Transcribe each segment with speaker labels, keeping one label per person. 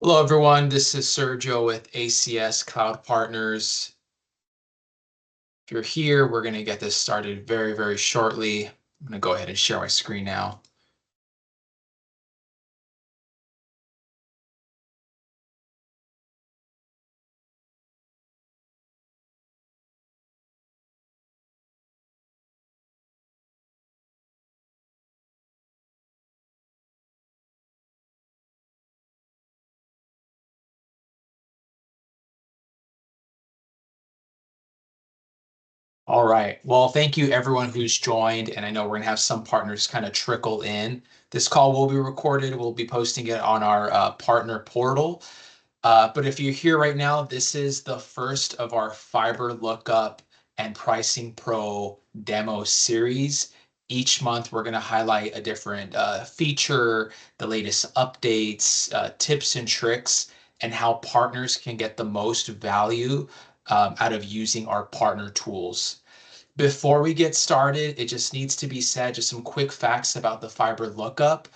Speaker 1: Hello, everyone. This is Sergio with ACS Cloud Partners. If you're here, we're going to get this started very, very shortly. I'm going to go ahead and share my screen now. All right. Well, thank you everyone who's joined. And I know we're going to have some partners kind of trickle in. This call will be recorded. We'll be posting it on our partner portal. But if you're here right now, this is the first of our FiberLookup and PricingPro demo series. Each month, we're going to highlight a different feature, the latest updates, tips and tricks, and how partners can get the most value out of using our partner tools. Before we get started, it just needs to be said, just some quick facts about the FiberLookup.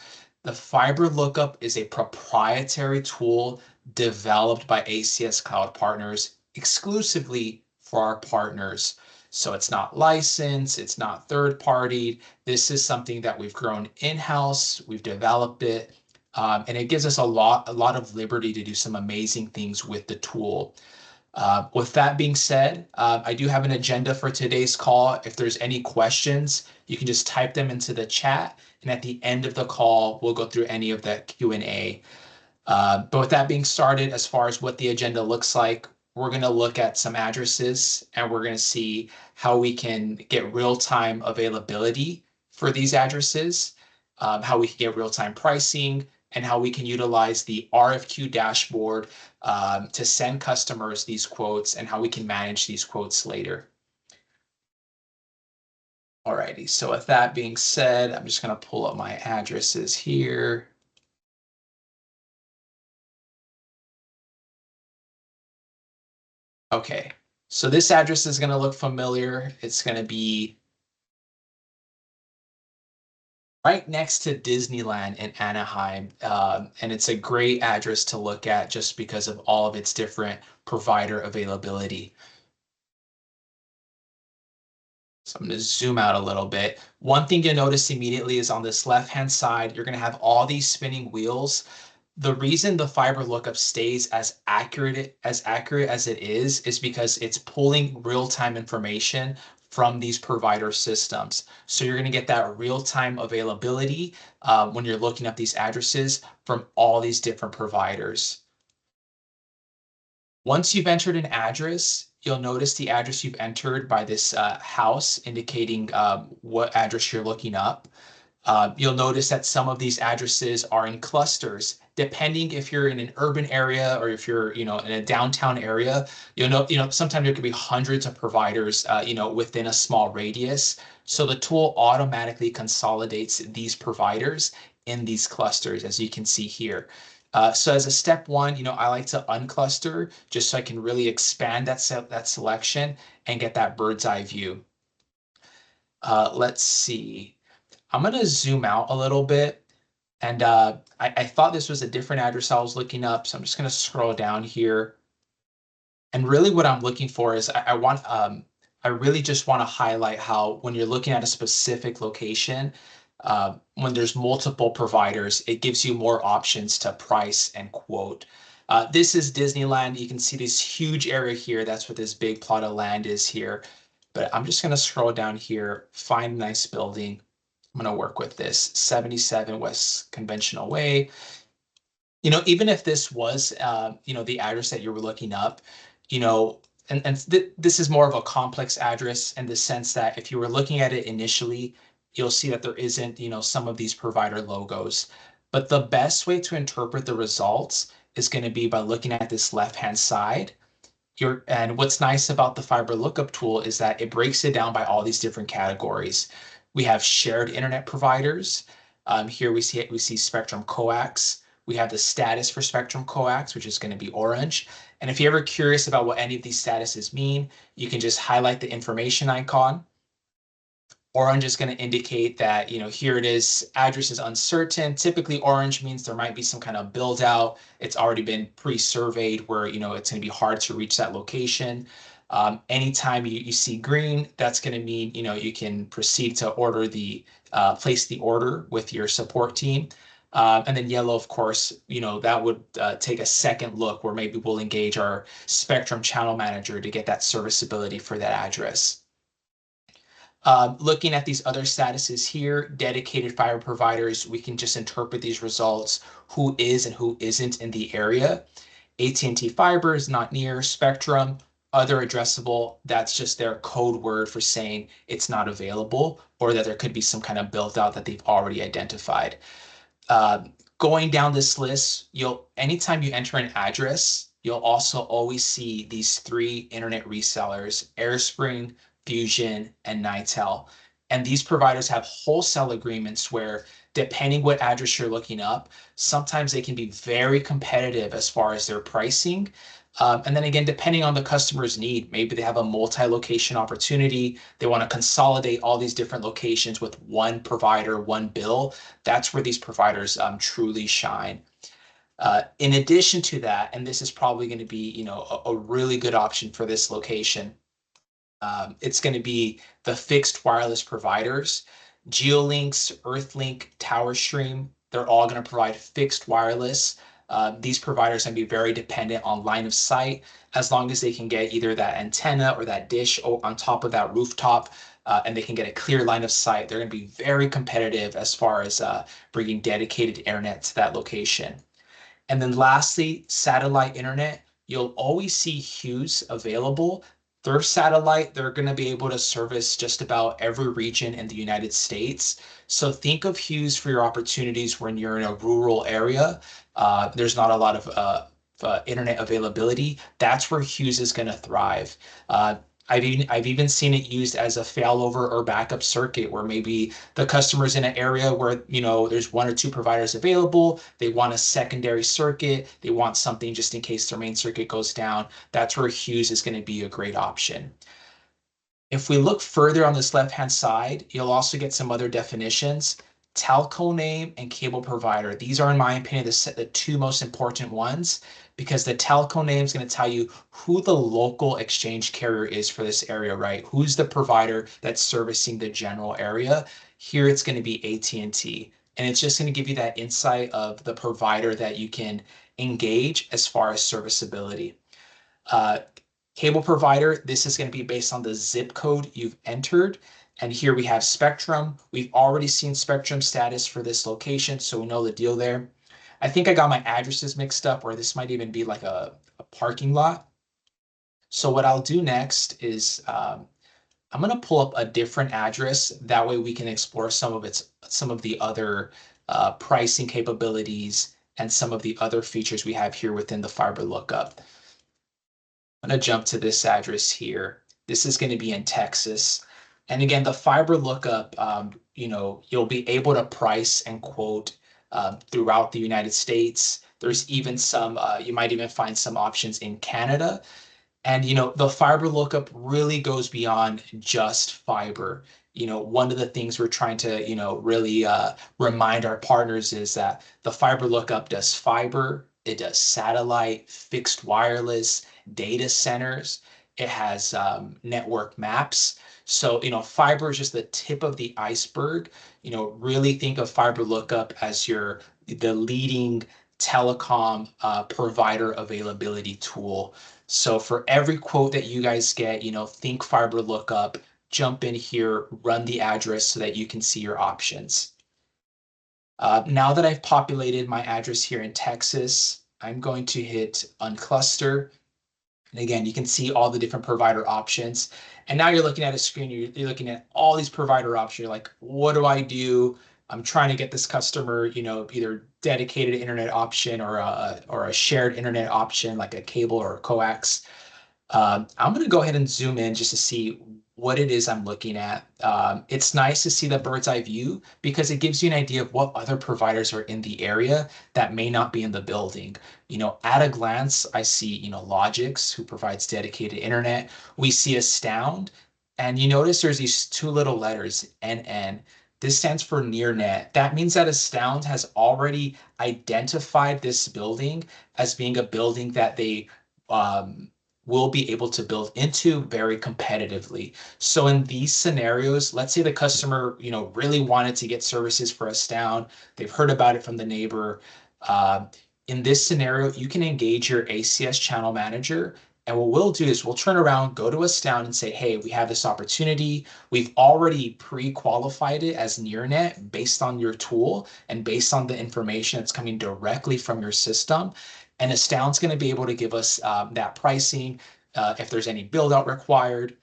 Speaker 1: The FiberLookup is a proprietary tool developed by ACS Cloud Partners exclusively for our partners. So it's not licensed, it's not third party. This is something that we've grown in-house, we've developed it, and it gives us a lot of liberty to do some amazing things with the tool. With that being said, I do have an agenda for today's call. If there's any questions, you can just type them into the chat, and at the end of the call, we'll go through any of that Q&A. But with that being started, as far as what the agenda looks like, we're going to look at some addresses, and we're going to see how we can get real-time availability for these addresses, how we can get real-time pricing, and how we can utilize the RFQ dashboard to send customers these quotes and how we can manage these quotes later. Alrighty, so with that being said, I'm just going to pull up my addresses here. Okay, so this address is going to look familiar. It's going to be right next to Disneyland in Anaheim. And it's a great address to look at just because of all of its different provider availability. So I'm going to zoom out a little bit. One thing you'll notice immediately is on this left-hand side, you're going to have all these spinning wheels. The reason the FiberLookup stays as accurate as it is because it's pulling real-time information from these provider systems. So you're going to get that real-time availability when you're looking up these addresses from all these different providers. Once you've entered an address, you'll notice the address you've entered by this house indicating what address you're looking up. You'll notice that some of these addresses are in clusters. Depending if you're in an urban area or if you're, in a downtown area, sometimes there could be hundreds of providers, within a small radius. So the tool automatically consolidates these providers in these clusters, as you can see here. So as a step one, I like to uncluster just so I can really expand that selection and get that bird's eye view. Let's see. I'm going to zoom out a little bit. And I thought this was a different address I was looking up. So I'm just going to scroll down here. And really what I'm looking for is I really just want to highlight how when you're looking at a specific location, when there's multiple providers, it gives you more options to price and quote. This is Disneyland. You can see this huge area here. That's what this big plot of land is here. But I'm just going to scroll down here, find a nice building. I'm going to work with this 77 West Conventional Way. Even if this was, the address that you were looking up, this is more of a complex address in the sense that if you were looking at it initially, you'll see that there isn't, some of these provider logos. But the best way to interpret the results is going to be by looking at this left-hand side. And what's nice about the FiberLookup tool is that it breaks it down by all these different categories. We have shared internet providers. Here we see Spectrum Coax. We have the status for Spectrum Coax, which is going to be orange. And if you're ever curious about what any of these statuses mean, you can just highlight the information icon. Orange is going to indicate that, here it is, address is uncertain. Typically, orange means there might be some kind of build out. It's already been pre-surveyed where, it's going to be hard to reach that location. Anytime you see green, that's going to mean, you can proceed to place the order with your support team. And then yellow, of course, that would take a second look where maybe we'll engage our Spectrum channel manager to get that serviceability for that address. Looking at these other statuses here, dedicated fiber providers, we can just interpret these results, who is and who isn't in the area. AT&T Fiber is not near. Spectrum, other addressable, that's just their code word for saying it's not available, or that there could be some kind of build out that they've already identified. Going down this list, anytime you enter an address, you'll also always see these three internet resellers, AirSpring, Fusion, and Nitel. And these providers have wholesale agreements where, depending what address you're looking up, sometimes they can be very competitive as far as their pricing. And then again, depending on the customer's need, maybe they have a multi-location opportunity. They want to consolidate all these different locations with one provider, one bill. That's where these providers truly shine. In addition to that, and this is probably going to be, a really good option for this location, it's going to be the fixed wireless providers. GeoLinks, Earthlink, TowerStream, they're all going to provide fixed wireless. These providers can be very dependent on line of sight. As long as they can get either that antenna or that dish on top of that rooftop, and they can get a clear line of sight, they're going to be very competitive as far as bringing dedicated internet to that location. And then lastly, satellite internet. You'll always see Hughes available. Their satellite, they're going to be able to service just about every region in the United States. So think of Hughes for your opportunities when you're in a rural area. There's not a lot of internet availability. That's where Hughes is going to thrive. I've even seen it used as a failover or backup circuit where maybe the customer's in an area where, there's one or two providers available. They want a secondary circuit. They want something just in case their main circuit goes down. That's where Hughes is going to be a great option. If we look further on this left-hand side, you'll also get some other definitions. Telco name and cable provider. These are, in my opinion, the two most important ones, because the telco name is going to tell you who the local exchange carrier is for this area, right? Who's the provider that's servicing the general area? Here it's going to be AT&T. And it's just going to give you that insight of the provider that you can engage as far as serviceability. Cable provider, this is going to be based on the zip code you've entered. And here we have Spectrum. We've already seen Spectrum status for this location, so we know the deal there. I think I got my addresses mixed up, or this might even be like a parking lot. So what I'll do next is I'm going to pull up a different address. That way we can explore some of the other pricing capabilities and some of the other features we have here within the FiberLookup. I'm going to jump to this address here. This is going to be in Texas. And again, the FiberLookup, you'll be able to price and quote throughout the United States. There's even you might even find some options in Canada. And, the FiberLookup really goes beyond just fiber. One of the things we're trying to, really remind our partners is that the FiberLookup does fiber, it does satellite, fixed wireless, data centers. It has network maps. So, fiber is just the tip of the iceberg. Really think of FiberLookup as the leading telecom provider availability tool. So for every quote that you guys get, think FiberLookup, jump in here, run the address so that you can see your options. Now that I've populated my address here in Texas, I'm going to hit uncluster. And again, you can see all the different provider options. And now you're looking at a screen, you're looking at all these provider options. You're like, what do I do? I'm trying to get this customer, either dedicated internet option or a shared internet option like a cable or a coax. I'm going to go ahead and zoom in just to see what it is I'm looking at. It's nice to see the bird's eye view because it gives you an idea of what other providers are in the area that may not be in the building. At a glance, I see, Logix, who provides dedicated internet. We see Astound, And you notice there's these two little letters, NN. This stands for near net. That means that Astound has already identified this building as being a building that they um, will be able to build into very competitively. So in these scenarios, let's say the customer, really wanted to get services for Astound. They've heard about it from the neighbor. Uh, in this scenario, you can engage your ACS channel manager, and what we'll do is we'll turn around, go to Astound and say, hey, we have this opportunity. We've already pre-qualified it as near net based on your tool and based on the information that's coming directly from your system. And Astound's going to be able to give us that pricing, if there's any build out required.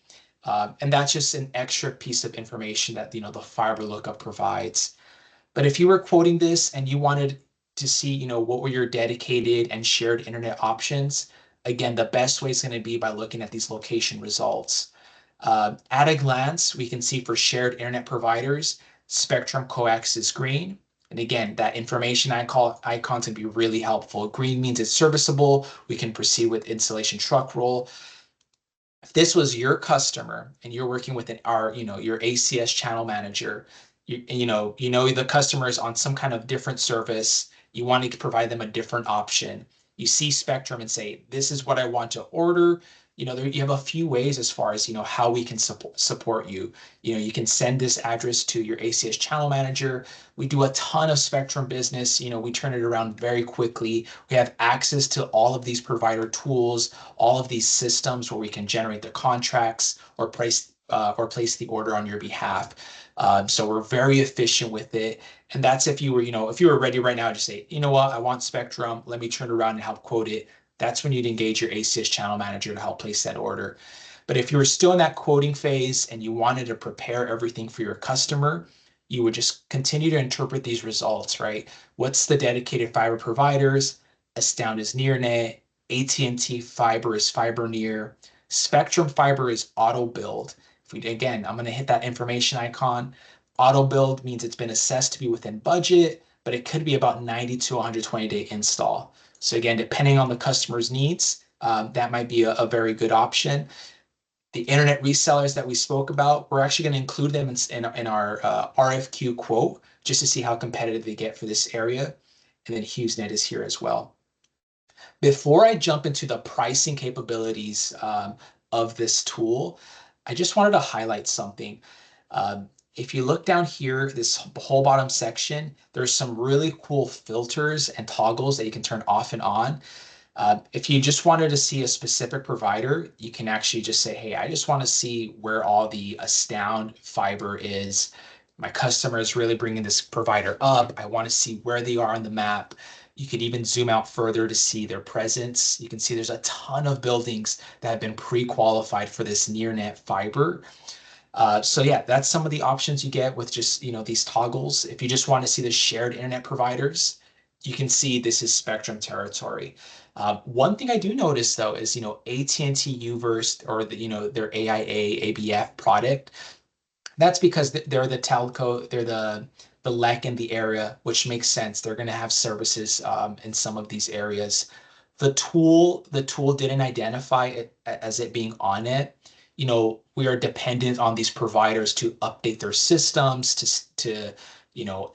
Speaker 1: And that's just an extra piece of information that the FiberLookup provides. But if you were quoting this and you wanted to see, what were your dedicated and shared internet options, again, the best way is going to be by looking at these location results. At a glance, we can see for shared internet providers, Spectrum Coax is green. And again, that information icon's going to be really helpful. Green means it's serviceable. We can proceed with installation truck roll. If this was your customer and you're working with your ACS channel manager, the customer is on some kind of different service, you want to provide them a different option. You see Spectrum and say, this is what I want to order. You have a few ways as far as, how we can support you. You can send this address to your ACS channel manager. We do a ton of Spectrum business. We turn it around very quickly. We have access to all of these provider tools, all of these systems where we can generate the contracts or place the order on your behalf. So we're very efficient with it. And that's if you were ready right now to say, you know what, I want Spectrum, let me turn around and help quote it. That's when you'd engage your ACS channel manager to help place that order. But if you were still in that quoting phase and you wanted to prepare everything for your customer, you would just continue to interpret these results, right? What's the dedicated fiber providers? Astound is near net. AT&T fiber is fiber near. Spectrum fiber is auto build. Again, I'm going to hit that information icon. Auto build means it's been assessed to be within budget, but it could be about 90 to 120 day install. So again, depending on the customer's needs, that might be a very good option. The internet resellers that we spoke about, we're actually going to include them in our RFQ quote just to see how competitive they get for this area. And then HughesNet is here as well. Before I jump into the pricing capabilities of this tool, I just wanted to highlight something. If you look down here, this whole bottom section, there's some really cool filters and toggles that you can turn off and on. If you just wanted to see a specific provider, you can actually just say, hey, I just want to see where all the Astound fiber is. My customer is really bringing this provider up. I want to see where they are on the map. You could even zoom out further to see their presence. You can see there's a ton of buildings that have been pre-qualified for this near net fiber. So yeah, that's some of the options you get with just, these toggles. If you just want to see the shared internet providers, you can see this is Spectrum territory. One thing I do notice though is, AT&T Uverse or their AIA ABF product. That's because they're the telco, they're the LEC in the area, which makes sense. They're going to have services in some of these areas. The tool didn't identify it as it being on it. We are dependent on these providers to update their systems to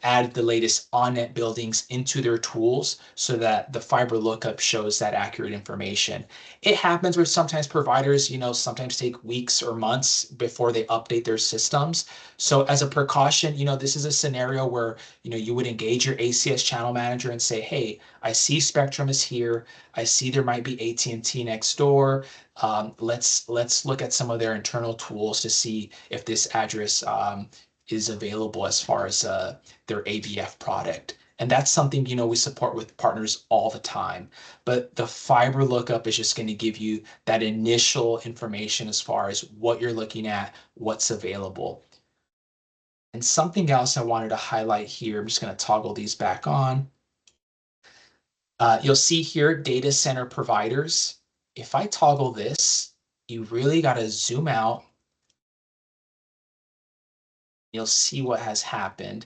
Speaker 1: add the latest on-net buildings into their tools so that the fiber lookup shows that accurate information. It happens where sometimes providers, sometimes take weeks or months before they update their systems. So as a precaution, this is a scenario where, you would engage your ACS channel manager and say, hey, I see Spectrum is here. I see there might be AT&T next door. Let's look at some of their internal tools to see if this address is available as far as their ABF product. And that's something, we support with partners all the time. But the fiber lookup is just going to give you that initial information as far as what you're looking at, what's available. And something else I wanted to highlight here, I'm just going to toggle these back on. You'll see here data center providers. If I toggle this, you really got to zoom out. You'll see what has happened.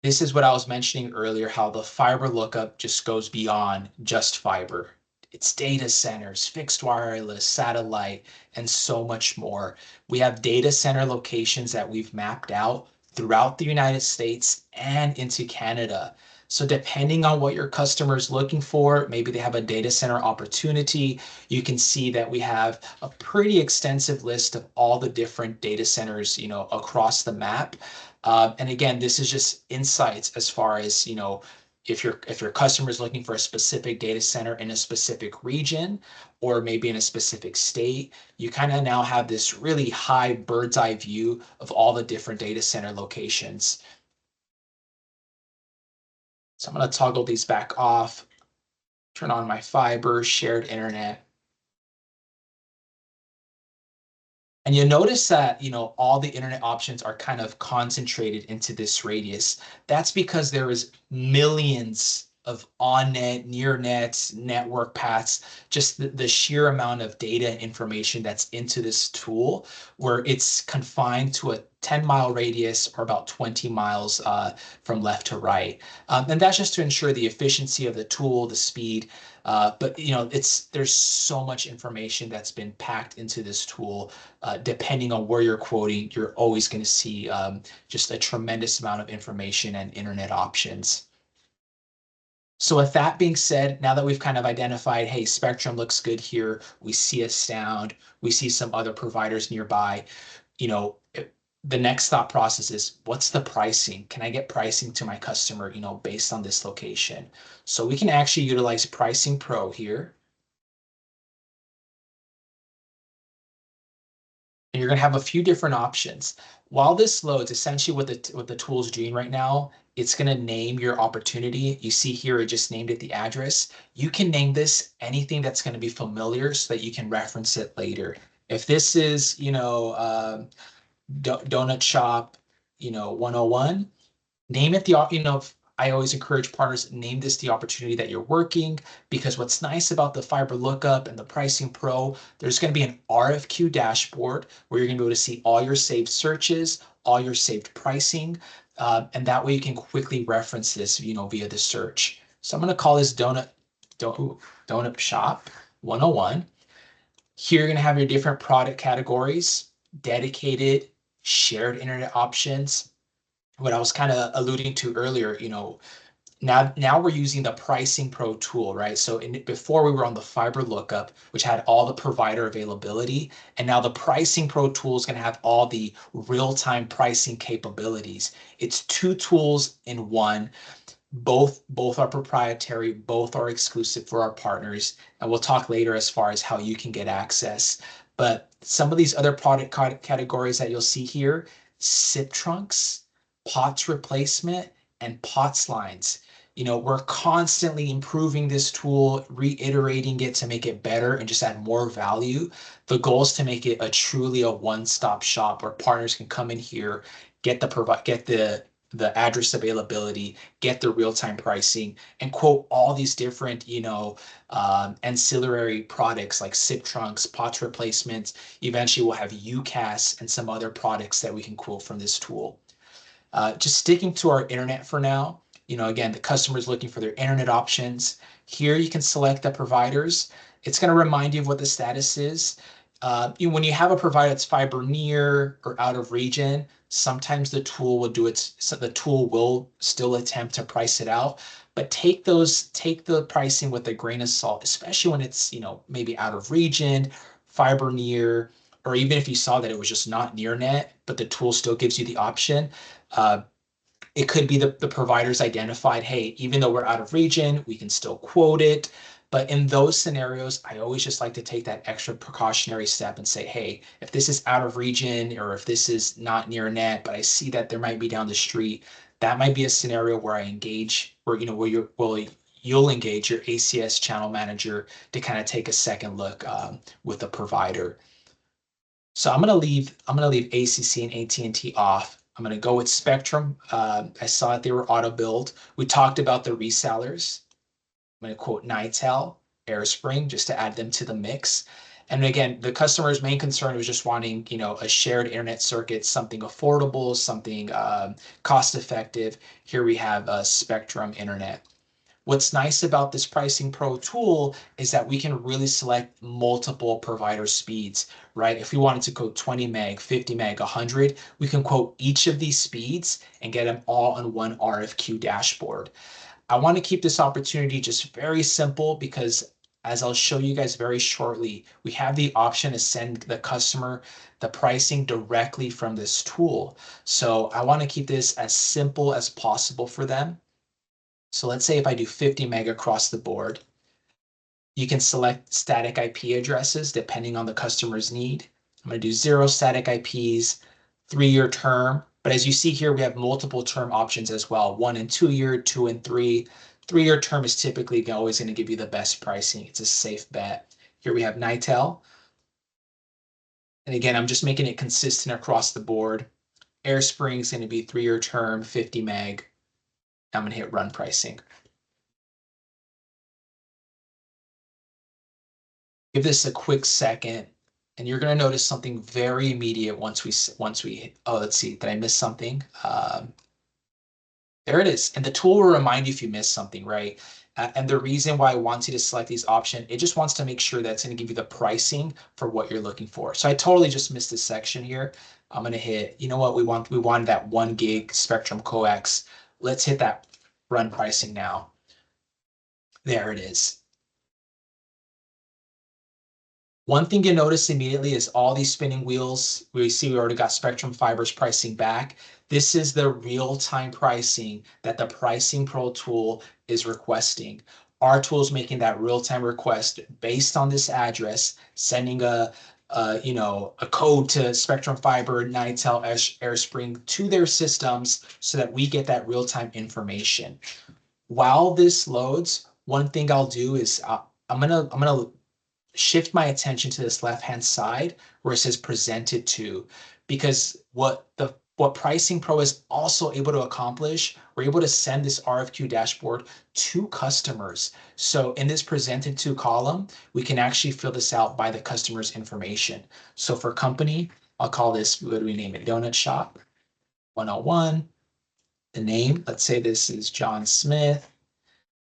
Speaker 1: This is what I was mentioning earlier, how the fiber lookup just goes beyond just fiber. It's data centers, fixed wireless, satellite, and so much more. We have data center locations that we've mapped out throughout the United States and into Canada. So depending on what your customer is looking for, maybe they have a data center opportunity, you can see that we have a pretty extensive list of all the different data centers, across the map. And again, this is just insights as far as, if your customer is looking for a specific data center in a specific region or maybe in a specific state, you kind of now have this really high bird's eye view of all the different data center locations. So I'm going to toggle these back off, turn on my fiber, shared internet. And you'll notice that, all the internet options are kind of concentrated into this radius. That's because there is millions of on-net, near-net, network paths, just the sheer amount of data information that's into this tool, where it's confined to a 10-mile radius or about 20 miles from left to right. And that's just to ensure the efficiency of the tool, the speed. But there's so much information that's been packed into this tool. Depending on where you're quoting, you're always going to see just a tremendous amount of information and internet options. So with that being said, now that we've kind of identified, hey, Spectrum looks good here, we see a Sound, we see some other providers nearby, the next thought process is, what's the pricing? Can I get pricing to my customer, based on this location? So we can actually utilize PricingPro here. And you're going to have a few different options. While this loads, essentially what the tool's doing right now, it's going to name your opportunity. You see here, it just named it the address. You can name this anything that's going to be familiar so that you can reference it later. If this is, donut shop, 101, name it I always encourage partners, name this the opportunity that you're working, because what's nice about the FiberLookup and the PricingPro, there's going to be an RFQ dashboard where you're going to be able to see all your saved searches, all your saved pricing, and that way you can quickly reference this, via the search. So I'm going to call this donut shop 101. Here you're going to have your different product categories, dedicated, shared internet options. What I was kind of alluding to earlier, now we're using the PricingPro tool, right? So before we were on the FiberLookup, which had all the provider availability, and now the PricingPro tool is going to have all the real-time pricing capabilities. It's two tools in one. Both are proprietary, both are exclusive for our partners, and we'll talk later as far as how you can get access. But some of these other product categories that you'll see here, SIP trunks, POTS replacement, and POTS lines. We're constantly improving this tool, reiterating it to make it better and just add more value. The goal is to make it truly a one-stop shop where partners can come in here, get the address availability, get the real-time pricing, and quote all these different, ancillary products like SIP trunks, POTS replacements. Eventually, we'll have UCAS and some other products that we can quote from this tool. Just sticking to our internet for now. Again, the customer is looking for their internet options. Here you can select the providers. It's going to remind you of what the status is. When you have a provider that's fiber near or out of region, sometimes the tool will still attempt to price it out, but take the pricing with a grain of salt, especially when it's, maybe out of region, fiber near, or even if you saw that it was just not near net, but the tool still gives you the option. It could be the providers identified, hey, even though we're out of region, we can still quote it. But in those scenarios, I always just like to take that extra precautionary step and say, hey, if this is out of region or if this is not near net, but I see that there might be down the street, that might be a scenario where I engage, where you'll engage your ACS channel manager to kind of take a second look with the provider. So I'm gonna leave ACC and AT&T off. I'm gonna go with Spectrum. I saw that they were auto build. We talked about the resellers. I'm going to quote Nitel, AirSpring, just to add them to the mix. And again, the customer's main concern was just wanting, a shared internet circuit, something affordable, something cost effective. Here we have Spectrum Internet. What's nice about this PricingPro tool is that we can really select multiple provider speeds, right? If we wanted to quote 20 meg, 50 meg, 100, we can quote each of these speeds and get them all on one RFQ dashboard. I want to keep this opportunity just very simple because, as I'll show you guys very shortly, we have the option to send the customer the pricing directly from this tool. So I want to keep this as simple as possible for them. So let's say if I do 50 meg across the board, you can select static IP addresses depending on the customer's need. I'm going to do 0 static IPs, 3-year term. But as you see here, we have multiple term options as well. 1 and 2 year, 2 and 3. 3-year term is typically always going to give you the best pricing. It's a safe bet. Here we have NITEL. And again, I'm just making it consistent across the board. AirSpring is going to be 3-year term, 50 meg. I'm going to hit run pricing. Give this a quick second, and you're going to notice something very immediate once we, oh, let's see, did I miss something? There it is. And the tool will remind you if you missed something, right? And the reason why I want you to select these options, it just wants to make sure that it's going to give you the pricing for what you're looking for. So I totally just missed this section here. I'm going to hit, you know what, we want that 1 gig Spectrum coax. Let's hit that run pricing now. There it is. One thing you notice immediately is all these spinning wheels. We see we already got Spectrum Fiber's pricing back. This is the real-time pricing that the PricingPro tool is requesting. Our tool is making that real-time request based on this address, sending a code to Spectrum Fiber, NITEL, AirSpring to their systems so that we get that real-time information. While this loads, one thing I'll do is I'm gonna shift my attention to this left-hand side where it says presented to, because what PricingPro is also able to accomplish, we're able to send this RFQ dashboard to customers. So in this presented to column, we can actually fill this out by the customer's information. So for company, I'll call this, what do we name it? Donut Shop 101. The name, let's say this is John Smith.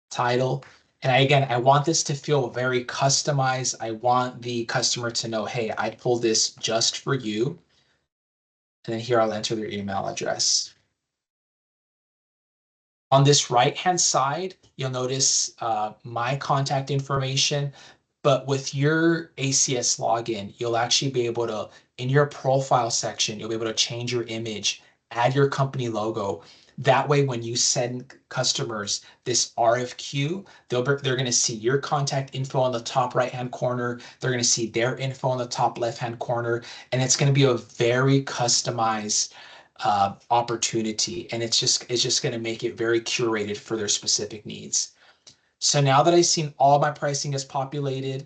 Speaker 1: Title. And again, I want this to feel very customized. I want the customer to know, hey, I pulled this just for you. And then here I'll enter their email address. On this right-hand side, you'll notice my contact information. But with your ACS login, you'll actually be able to, in your profile section, you'll be able to change your image, add your company logo. That way, when you send customers this RFQ, they're going to see your contact info on the top right-hand corner. They're going to see their info on the top left-hand corner. And it's going to be a very customized opportunity. And it's just going to make it very curated for their specific needs. So now that I've seen all my pricing is populated,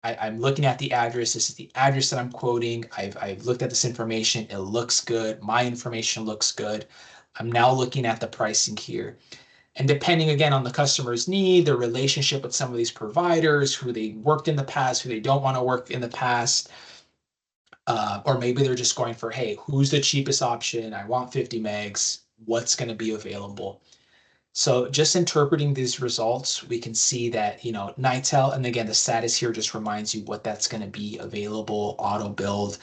Speaker 1: I'm looking at the address. This is the address that I'm quoting. I've looked at this information. It looks good. My information looks good. I'm now looking at the pricing here. And depending again on the customer's need, their relationship with some of these providers, who they worked in the past, who they don't want to work in the past, or maybe they're just going for, hey, who's the cheapest option? I want 50 megs. What's going to be available? So just interpreting these results, we can see that, NITEL, and again, the status here just reminds you what that's going to be available, auto build.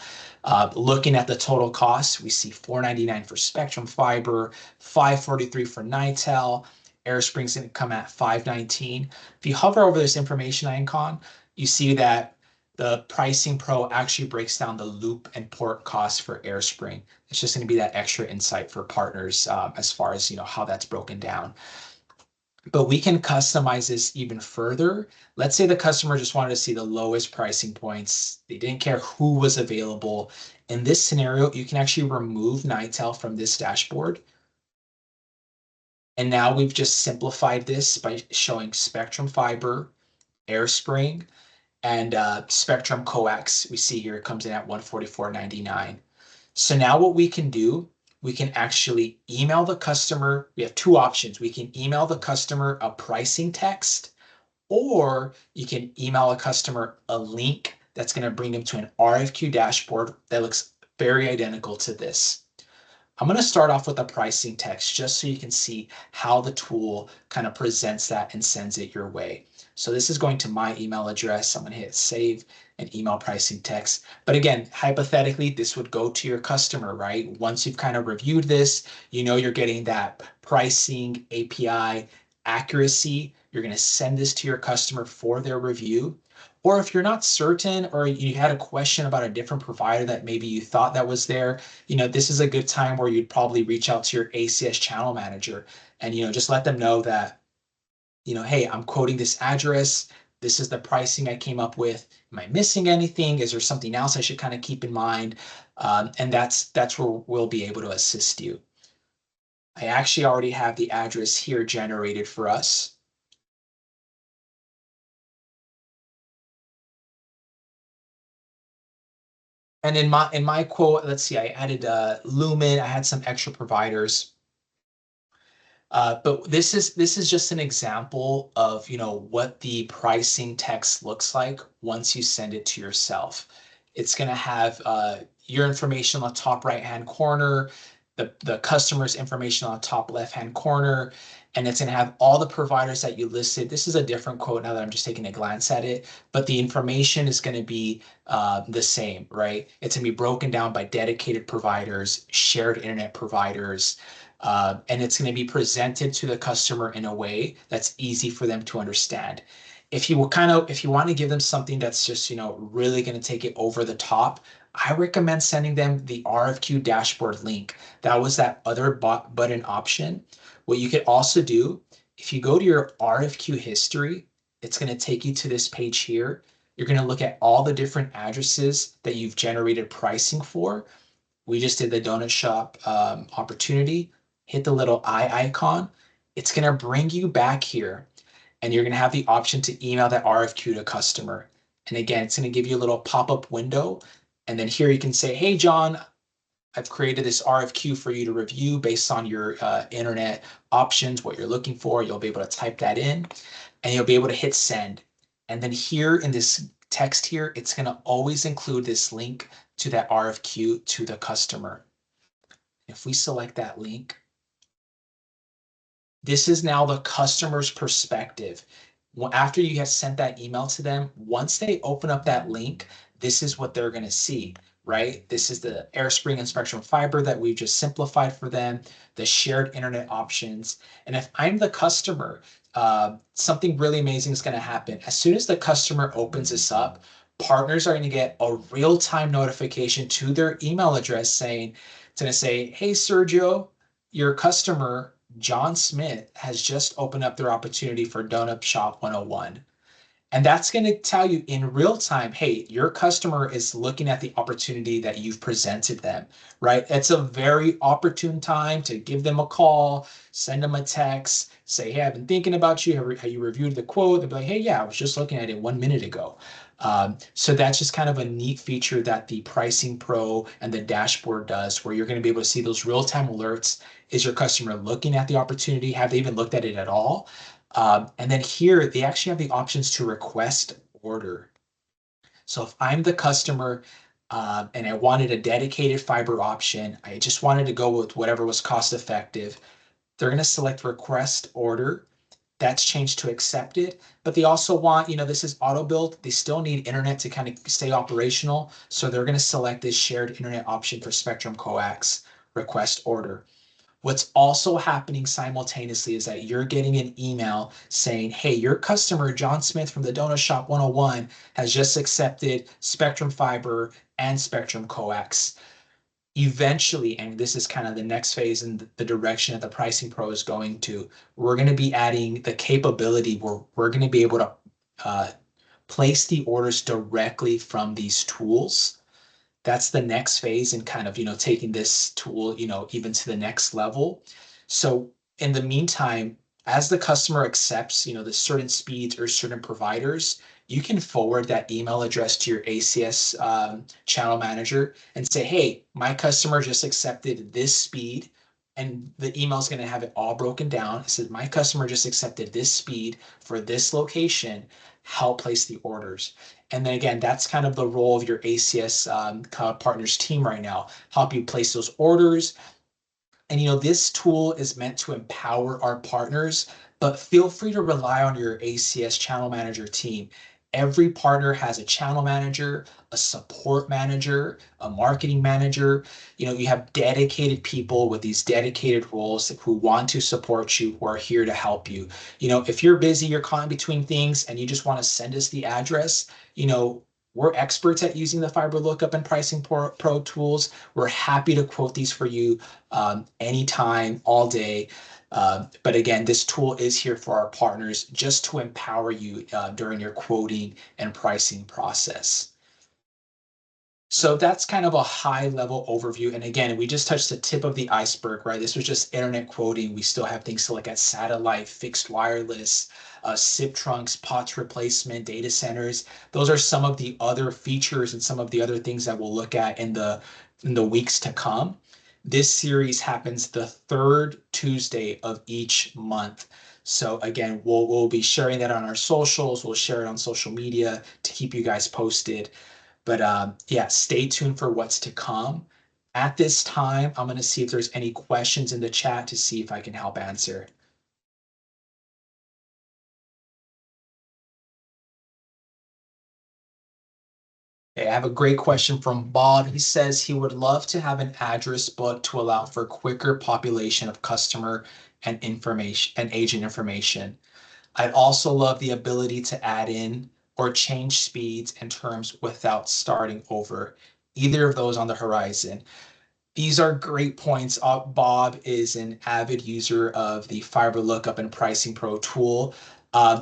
Speaker 1: Looking at the total cost, we see $499 for Spectrum Fiber, $543 for NITEL. AirSpring's going to come at $519. If you hover over this information icon, you see that the PricingPro actually breaks down the loop and port costs for AirSpring. It's just going to be that extra insight for partners as far as how that's broken down. But we can customize this even further. Let's say the customer just wanted to see the lowest pricing points. They didn't care who was available. In this scenario, you can actually remove NITEL from this dashboard. And now we've just simplified this by showing Spectrum Fiber, AirSpring, and Spectrum Coax. We see here it comes in at $144.99. So now what we can do, we can actually email the customer. We have two options. We can email the customer a pricing text, or you can email a customer a link that's going to bring them to an RFQ dashboard that looks very identical to this. I'm going to start off with a pricing text just so you can see how the tool kind of presents that and sends it your way. So this is going to my email address. I'm going to hit save and email pricing text. But again, hypothetically, this would go to your customer, right? Once you've kind of reviewed this, you know you're getting that pricing API accuracy. You're going to send this to your customer for their review. Or if you're not certain or you had a question about a different provider that maybe you thought that was there, this is a good time where you'd probably reach out to your ACS channel manager and, just let them know that, hey, I'm quoting this address. This is the pricing I came up with. Am I missing anything? Is there something else I should kind of keep in mind? And that's where we'll be able to assist you. I actually already have the address here generated for us. And in my quote, let's see, I added Lumen. I had some extra providers. But this is just an example of what the pricing text looks like once you send it to yourself. It's going to have your information on the top right hand corner, the customer's information on the top left hand corner, and it's going to have all the providers that you listed. This is a different quote now that I'm just taking a glance at it, but the information is going to be the same, right? It's going to be broken down by dedicated providers, shared internet providers, and it's going to be presented to the customer in a way that's easy for them to understand. If you want to give them something that's just, really going to take it over the top, I recommend sending them the RFQ dashboard link. That was that other button option. What you could also do, if you go to your RFQ history, it's going to take you to this page here. You're going to look at all the different addresses that you've generated pricing for. We just did the donut shop opportunity. Hit the little eye icon. It's going to bring you back here, and you're going to have the option to email that RFQ to customer. And again, it's going to give you a little pop-up window. And then here you can say, hey, John, I've created this RFQ for you to review based on your internet options, what you're looking for. You'll be able to type that in, and you'll be able to hit send. And then here in this text here, it's going to always include this link to that RFQ to the customer. If we select that link, this is now the customer's perspective. After you have sent that email to them, once they open up that link, this is what they're going to see, right? This is the AirSpring and Spectrum Fiber that we've just simplified for them, the shared internet options. And if I'm the customer, something really amazing is going to happen. As soon as the customer opens this up, partners are going to get a real-time notification to their email address saying, it's going to say, hey, Sergio, your customer John Smith has just opened up their opportunity for Donut Shop 101. And that's going to tell you in real time, hey, your customer is looking at the opportunity that you've presented them, right? It's a very opportune time to give them a call, send them a text, say, hey, I've been thinking about you. Have you reviewed the quote? They'll be like, hey, yeah, I was just looking at it 1 minute ago. So that's just kind of a neat feature that the Pricing Pro and the dashboard does, where you're going to be able to see those real-time alerts. Is your customer looking at the opportunity? Have they even looked at it at all? And then here, they actually have the options to request order. So if I'm the customer and I wanted a dedicated fiber option, I just wanted to go with whatever was cost effective, they're going to select request order. That's changed to accepted, but they also want, this is auto build. They still need internet to kind of stay operational. So they're going to select this shared internet option for Spectrum Coax request order. What's also happening simultaneously is that you're getting an email saying, hey, your customer, John Smith from the Donut Shop 101, has just accepted Spectrum Fiber and Spectrum Coax. Eventually, and this is kind of the next phase in the direction that the Pricing Pro is going to, we're going to be adding the capability where we're going to be able to place the orders directly from these tools. That's the next phase in kind of, taking this tool, even to the next level. So in the meantime, as the customer accepts, the certain speeds or certain providers, you can forward that email address to your ACS channel manager and say, hey, my customer just accepted this speed. And the email is going to have it all broken down. It says, my customer just accepted this speed for this location. Help place the orders. And then again, that's kind of the role of your ACS Cloud Partners team right now. Help you place those orders, And this tool is meant to empower our partners, but feel free to rely on your ACS channel manager team. Every partner has a channel manager, a support manager, a marketing manager. You have dedicated people with these dedicated roles who want to support you, who are here to help you. If you're busy, you're caught in between things, and you just want to send us the address, we're experts at using the FiberLookup and PricingPro tools. We're happy to quote these for you anytime, all day. But again, this tool is here for our partners just to empower you during your quoting and pricing process. So that's kind of a high level overview. And again, we just touched the tip of the iceberg, right? This was just internet quoting. We still have things to look at: satellite, fixed wireless, SIP trunks, POTS replacement, data centers. Those are some of the other features and some of the other things that we'll look at in the weeks to come. This series happens the third Tuesday of each month. So again, we'll be sharing that on our socials. We'll share it on social media to keep you guys posted. But yeah, stay tuned for what's to come. At this time, I'm going to see if there's any questions in the chat to see if I can help answer. Okay, I have a great question from Bob. He says he would love to have an address book to allow for quicker population of customer and information and agent information. I'd also love the ability to add in or change speeds and terms without starting over. Either of those on the horizon. These are great points. Bob is an avid user of the FiberLookup and PricingPro tool.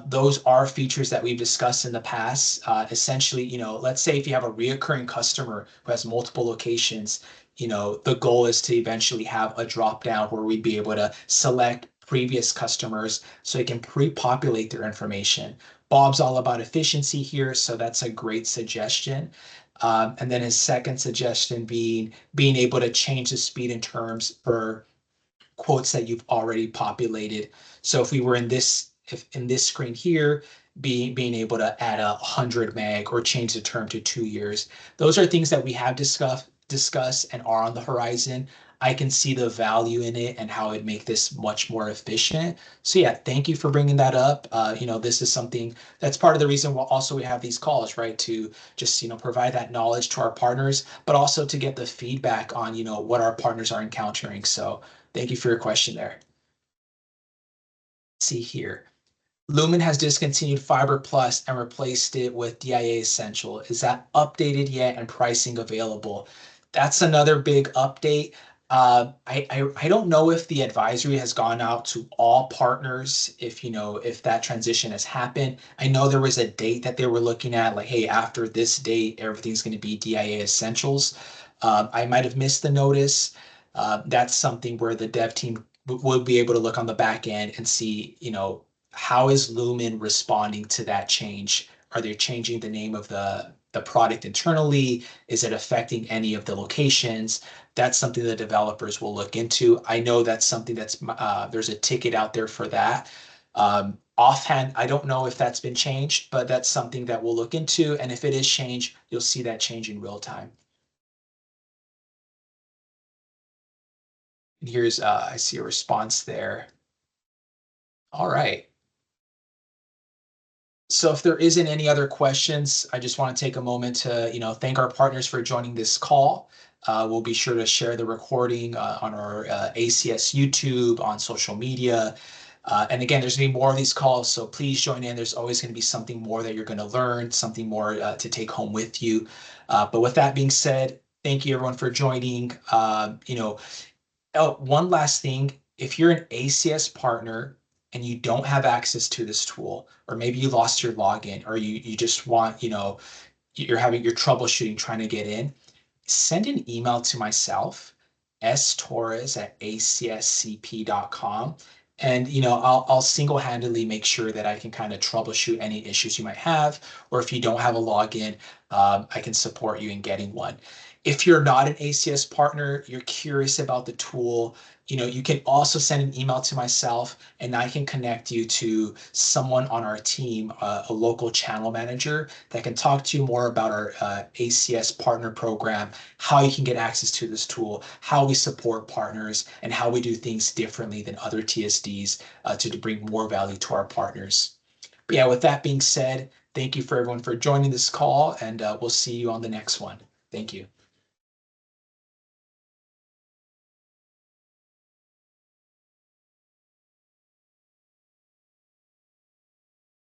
Speaker 1: Those are features that we've discussed in the past. Essentially, let's say if you have a reoccurring customer who has multiple locations, the goal is to eventually have a drop down where we'd be able to select previous customers so you can pre-populate their information. Bob's all about efficiency here, so that's a great suggestion. And then his second suggestion being able to change the speed in terms for quotes that you've already populated. So if we were if in this screen here, being able to add 100 meg or change the term to 2 years. Those are things that we have discussed and are on the horizon. I can see the value in it and how it make this much more efficient. So yeah, thank you for bringing that up. This is something that's part of the reason why also we have these calls, right? To just, provide that knowledge to our partners, but also to get the feedback on, what our partners are encountering. So thank you for your question there. Let's see here. Lumen has discontinued Fiber Plus and replaced it with DIA Essential. Is that updated yet and pricing available? That's another big update. I don't know if the advisory has gone out to all partners, if that transition has happened. I know there was a date that they were looking at, like, hey, after this date, everything's going to be DIA Essentials. I might have missed the notice. That's something where the dev team will be able to look on the back end and see, how is Lumen responding to that change? Are they changing the name of the product internally? Is it affecting any of the locations? That's something the developers will look into. I know that's something that's there's a ticket out there for that. Offhand, I don't know if that's been changed, but that's something that we'll look into. And if it is changed, you'll see that change in real time. And here's, I see a response there. All right. So if there isn't any other questions, I just want to take a moment to, thank our partners for joining this call. We'll be sure to share the recording on our ACS YouTube, on social media. And again, there's going to be more of these calls, so please join in. There's always going to be something more that you're going to learn, something more to take home with you. But with that being said, thank you everyone for joining. One last thing, if you're an ACS partner and you don't have access to this tool, or maybe you lost your login, or you just want, you're troubleshooting trying to get in, send an email to myself, storres@acscp.com. And I'll single-handedly make sure that I can kind of troubleshoot any issues you might have, or if you don't have a login, I can support you in getting one. If you're not an ACS partner, you're curious about the tool, you can also send an email to myself and I can connect you to someone on our team, a local channel manager that can talk to you more about our ACS partner program, how you can get access to this tool, how we support partners, and how we do things differently than other TSDs to bring more value to our partners. But yeah, with that being said, thank you for everyone for joining this call, and we'll see you on the next one. Thank you.